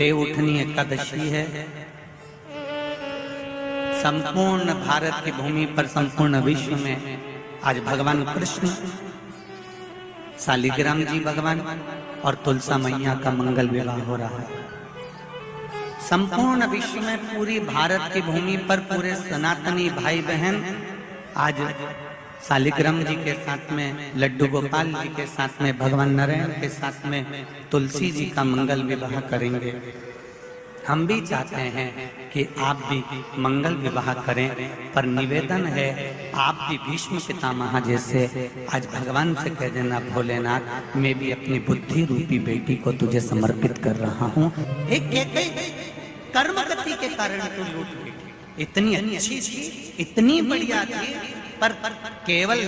देवउठनी एकादशी है। संपूर्ण भारत की भूमि पर, संपूर्ण विश्व में आज भगवान कृष्ण, शालिग्राम जी भगवान और तुलसा मैया का मंगल विवाह हो रहा है। संपूर्ण विश्व में, पूरी भारत की भूमि पर पूरे सनातनी भाई बहन आज शालिग्राम जी के साथ में, लड्डू गोपाल जी के साथ में, भगवान नारायण के साथ में तुलसी जी का मंगल विवाह करेंगे। हम भी चाहते हैं कि आप भी मंगल विवाह करें, पर निवेदन है आप भी भीष्म पितामह जैसे आज भगवान से कह देना, भोलेनाथ मैं भी अपनी बुद्धि रूपी बेटी को तुझे समर्पित कर रहा हूँ। कर्म गति के कारण तू लूट बैठी, इतनी अच्छी थी, इतनी बढ़िया थी, पर केवल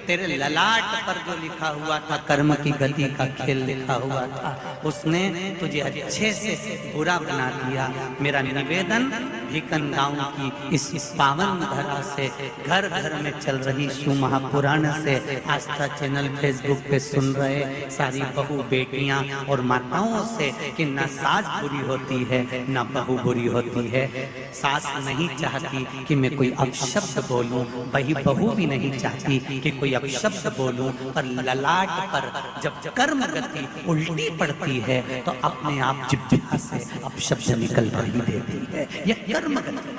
तेरे ललाट पर जो लिखा हुआ था, कर्म की गति का खेल लिखा हुआ था, उसने तुझे अच्छे से बुरा बना दिया। मेरा निवेदन भीकन गांव की इस पावन धरा से, घर घर में चल रही शिव महापुराण से, आस्था चैनल फेसबुक पे सुन रहे सारी बहू बेटियां और माताओं से कि न सास बुरी होती है न बहू बुरी होती है। सास नहीं चाहती कि मैं कोई अपशब्द बोलूं, वही बहू भी नहीं चाहती कि कोई अपशब्द बोलूं, पर ललाट पर जब कर्म गति उल्टी पड़ती है तो अपने आप जिह्वा से अपशब्द निकल ही देती है। यह कर्म गति।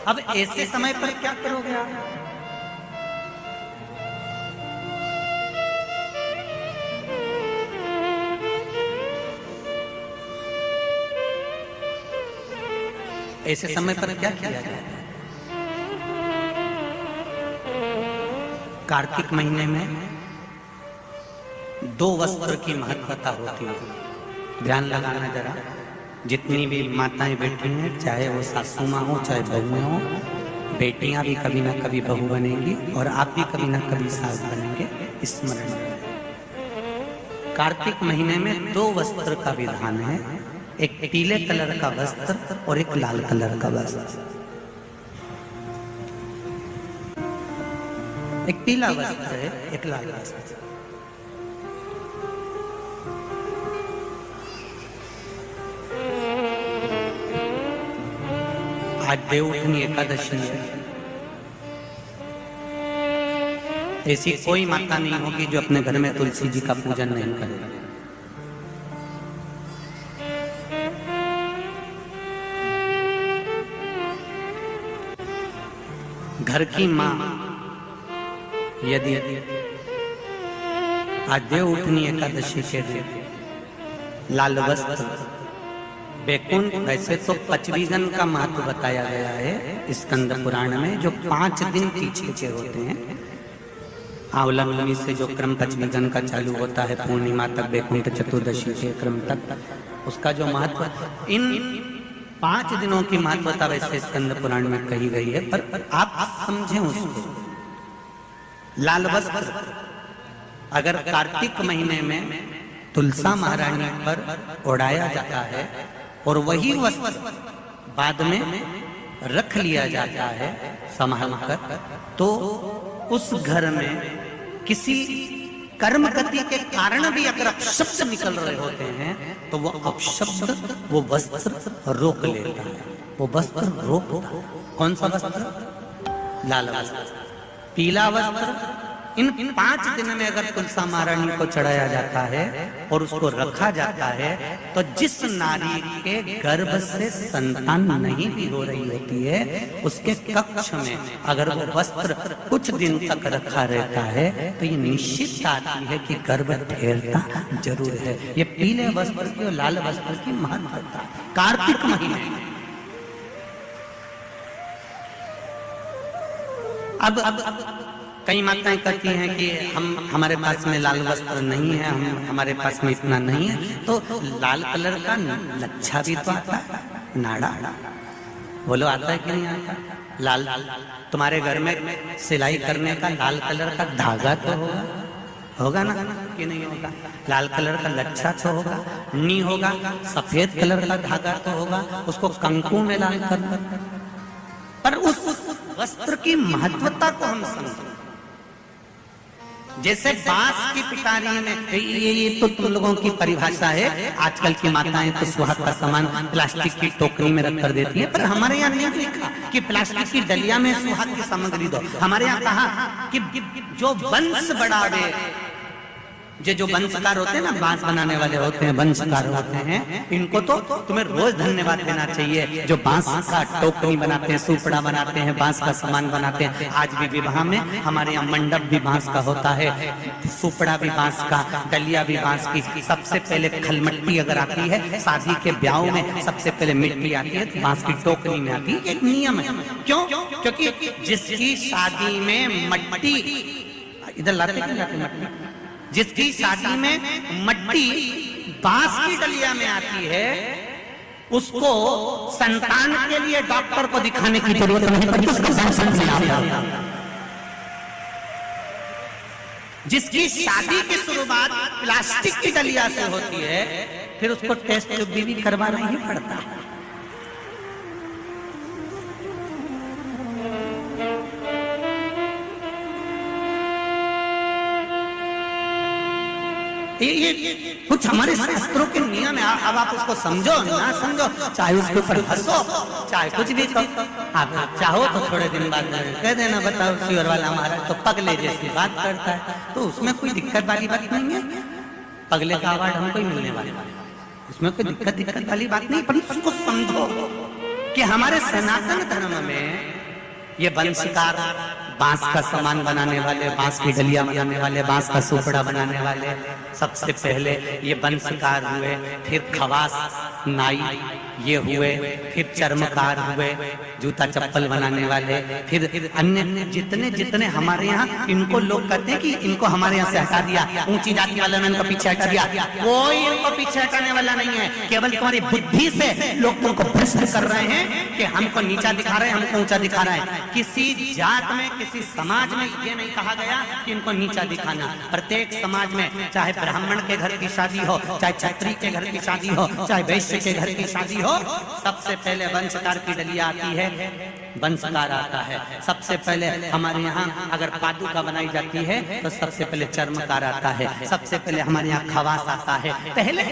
अब ऐसे समय पर क्या करोगे आप? ऐसे समय पर क्या किया जाए? कार्तिक महीने में 2 वस्त्र की महत्वता होती है। ध्यान लगाना जरा, जितनी भी माताएं बैठी हैं, चाहे वो सासू माँ हो चाहे बहुएं हो, बेटियां भी कभी ना कभी बहू बनेंगी और आप भी कभी ना कभी सास बनेंगे, स्मरण रखें। कार्तिक महीने में 2 वस्त्र का विधान है, एक पीले कलर का वस्त्र और एक लाल कलर का वस्त्र। एक पीला वस्त्र है, एक लाल वस्त्र। आज देवउठनी एकादशी है। ऐसी कोई माता नहीं होगी जो अपने घर में तुलसी जी का पूजन नहीं करे। घर की माँ यदि आज देवउठनी एकादशी के दिन लाल वस्त्र, बैकुंठ, वैसे तो पचवीगन का महत्व बताया गया है स्कंद पुराण में, जो 5 दिन पीछे के होते हैं। आंवला नवमी से जो क्रम पचवीगन का चालू होता है, पूर्णिमा तक, बैकुंठ चतुर्दशी के क्रम तक, उसका जो महत्व, इन 5 दिनों की महत्वता वैसे स्कंद पुराण में कही गई है, पर आप समझें उसको। लाल वस्त्र अगर कार्तिक महीने में तुलसा महारानी पर ओढ़ाया जाता है और वही वस्त्र बाद में रख लिया जाता है संभाल कर, तो उस घर में किसी कर्म गति के कारण भी अगर अपशब्द निकल रहे होते हैं तो वो अपशब्द, वो वस्त्र रोक लेता है। वो वस्त्र रोकता है। कौन सा वस्त्र? लाल वस्त्र, पीला वस्त्र। इन 5 दिन में अगर तुलसा महारानी को चढ़ाया जाता है और उसको रखा जाता है, तो जिस नारी के गर्भ से संतान नहीं भी हो रही होती है, उसके कक्ष में अगर वो वस्त्र कुछ दिन तक रखा रहता है तो ये निश्चित आती है कि गर्भ ठहरता जरूर है। ये पीले वस्त्र की और लाल वस्त्र की महत्वता कार्तिक महीने में। अब कई माताएं कहती हैं कि हमारे पास में लाल वस्त्र नहीं है, हमारे पास में इतना नहीं है, तो लाल कलर का लच्छा भी तो आता है, नाड़ा। बोलो आता है कि नहीं आता? लाल, तुम्हारे घर में सिलाई करने का लाल कलर का धागा तो होगा ना कि नहीं होगा? लाल कलर का लच्छा तो होगा, नहीं होगा सफेद कलर का धागा तो होगा, उसको कंकु में लाल करना। पर उस वस्त्र की महत्वता को हम समझें। जैसे बांस की पिटारी में ये तो तुम लोगों की परिभाषा है। आजकल की माताएं तो सुहाग का सामान प्लास्टिक की टोकरी में रख कर देती है, पर हमारे यहाँ नहीं लिखा कि प्लास्टिक की डलिया में सुहाग की सामग्री दो। हमारे यहाँ कहा कि जो वंश बढ़ावे, जो वंशकार होते हैं ना, बांस बनाने वाले होते हैं, वंशकार होते हैं, इनको तो तुम्हें रोज धन्यवाद देना चाहिए। जो बांस का टोकरी बनाते हैं, सुपड़ा बनाते हैं, बांस का सामान बनाते हैं। आज भी विवाह में हमारे यहाँ मंडप भी बांस का होता है, सुपड़ा भी बांस का, डलिया भी बांस की। सबसे पहले खलमट्टी अगर आती है शादी के ब्याह में, सबसे पहले मिट्टी आती है तो बांस की टोकरी में आती है। एक नियम है। क्यों? क्योंकि जिसकी शादी में मट्टी, इधर लाते मट्टी, जिसकी शादी में मट्टी बांस की डलिया में आती है, उसको संतान के लिए डॉक्टर को दिखाने की जरूरत नहीं पड़ती, उसको संतान से आता। जिसकी शादी की शुरुआत प्लास्टिक की डलिया से होती है, फिर उसको टेस्ट भी करवाना ही पड़ता है। ये कुछ हमारे शास्त्रों के नियम है। अब आप उसको समझो ना समझो, चाहे उसके ऊपर हंसो, चाहे कुछ भी करो। आप चाहो तो थोड़े दिन बाद कह देना, बताओ शिवर वाला महाराज तो पगले जैसी बात करता है, तो उसमें कोई दिक्कत वाली बात नहीं है। पगले का अवार्ड हमको ही मिलने वाला है, उसमें कोई दिक्कत वाली बात नहीं। पर उसको समझो कि हमारे सनातन धर्म में ये वंशकार, बांस का सामान बनाने वाले, बांस की डलिया बनाने वाले, बांस का सुपड़ा बनाने वाले, सबसे पहले ये वंशकार हुए, फिर खवास नाई ये हुए, फिर चर्मकार हुए, जूता चप्पल बनाने वाले, फिर अन्य जितने जितने हमारे यहाँ, इनको लोग कहते हैं कि इनको हमारे यहाँ से हटा दिया, ऊंची जाति वालों ने इनको पीछे हटा दिया। कोई इनको पीछे हटाने वाला नहीं है। केवल तुम्हारी बुद्धि से लोग तुमको प्रश्न कर रहे हैं कि हमको नीचा दिखा रहे हैं, हमको ऊंचा दिखा रहे हैं। किसी जात में, किसी समाज में ये नहीं कहा गया कि इनको नीचा दिखाना। प्रत्येक समाज में, चाहे ब्राह्मण के घर की शादी हो, चाहे क्षत्रिय के घर की शादी हो, चाहे वैश्य के घर की शादी हो, सबसे पहले वंशकार की डलिया आती है, वंशकार आता है। सबसे पहले हमारे यहाँ अगर पादुका बनाई जाती है तो सबसे पहले चर्मकार आता है, सबसे पहले हमारे यहाँ खवास आता है। पहले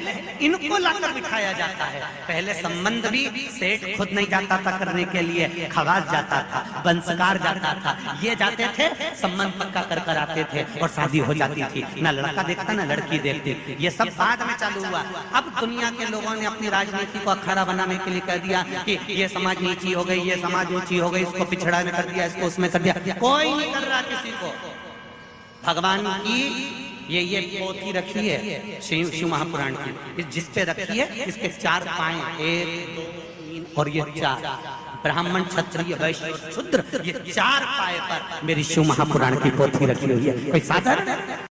इनको लाकर बिठाया जाता है। पहले संबंध भी सेठ खुद नहीं जाता था करने के लिए, खवास जाता था, वंशकार जाता था, ये जाते थे, संबंध पक्का कर कर आते थे और शादी हो जाती थी। ना लड़का देखता ना लड़की देखती। ये सब बाद में चालू हुआ। अब दुनिया के लोगों ने अपनी राजनीति को अखाड़ा बनाने के लिए कह दिया कि ये समाज नीची हो गई, ये समाज ऊंची हो गई, इसको पिछड़ा में कर दिया, इसको उसमें कर दिया। कोई नहीं कर रहा किसी को। भगवान की ये पोथी रखी है शिव महापुराण की, जिस पे रखी है, इसके 4 पाए, 1 2 3 और ये 4, ब्राह्मण क्षत्रिय वैश्य शूद्र, ये 4 पाए पर मेरी शिव महापुराण की पोथी रखी हुई है। कोई साधारण